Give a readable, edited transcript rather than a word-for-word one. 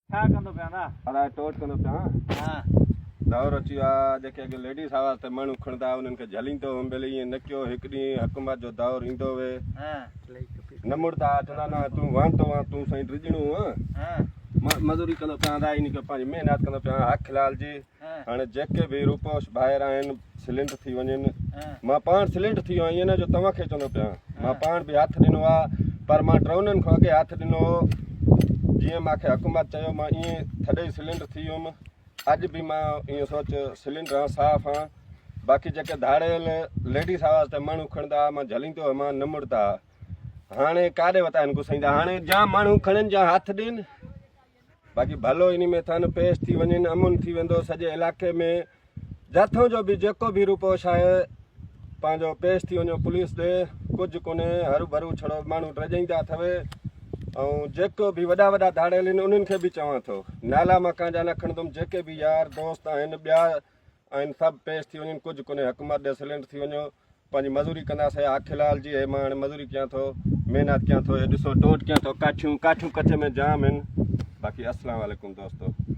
छा कंदो पिया ना अलाए टोट कंदो पिया हाँ दौर अची वियो आहे जेके अॻे लेडीस आवाज़ ते माण्हू खणंदा उन्हनि खे झलींदो भले ईअं न कयो हिकु ॾींहुं हुकूमत जो दौर ईंदो हुए हाँ न मुड़दा चवंदा न तूं वांदो आहे तूं साईं ड्रिजणू हाँ मज़ूरी कंदो पिया अदा इन खे पंहिंजी महिनत कंदो पिया हक़ लाल जी हाँ हाणे जेके बि रूपोश ॿाहिरि आहिनि सिलेंडर थी वञनि हाँ मां पाण सिलेंडर थी वियो आहियां ईअं न जो तव्हांखे चवंदो पिया मां पाण बि हथु ॾिनो आहे पर मां ड्रोननि खां अॻे हथु ॾिनो जीअं मूंखे हुकूमत चयो मां ईअं थॾे सिलेंडर थी वियुमि अॼु बि मां ईअं सोच सिलेंडर आहे साफ़ु आहे बाक़ी जेके धाड़ियल लेडीस आवाज़ ते माण्हू खणंदा मां झलींदो हुअमि न मुड़दा हाणे काॾे वता आहिनि गुसाईंदा हाणे जाम माण्हू खणनि जा हथु ॾियनि बाक़ी भलो इन में अथनि पेश थी वञनि अमुन थी वेंदो सॼे इलाइक़े में जिथों जो बि जेको बि रूपोश आहे पंहिंजो पेश थी वञो पुलिस ॾे कुझु कोन्हे हरू भरू छड़ो माण्हू ड्रजाईंदा अथव ऐं जेको बि वॾा वॾा धाड़ियल आहिनि उन्हनि खे बि चवां थो नाला मां कंहिंजा न खणंदुमि जेके बि यार दोस्त आहिनि ॿिया आहिनि सभु पेश थी वञनि कुझु कोन्हे हुकूमत ॾे सिलेंडर थी वञो पंहिंजी मज़ूरी कंदासीं आखिलाल जी मां हाणे मज़ूरी कयां थो महिनत कयां थो ॾिसो टोट कयां थो काठियूं कच्छ में जाम आहिनि बाक़ी अस्सलाम वालेकुम दोस्तो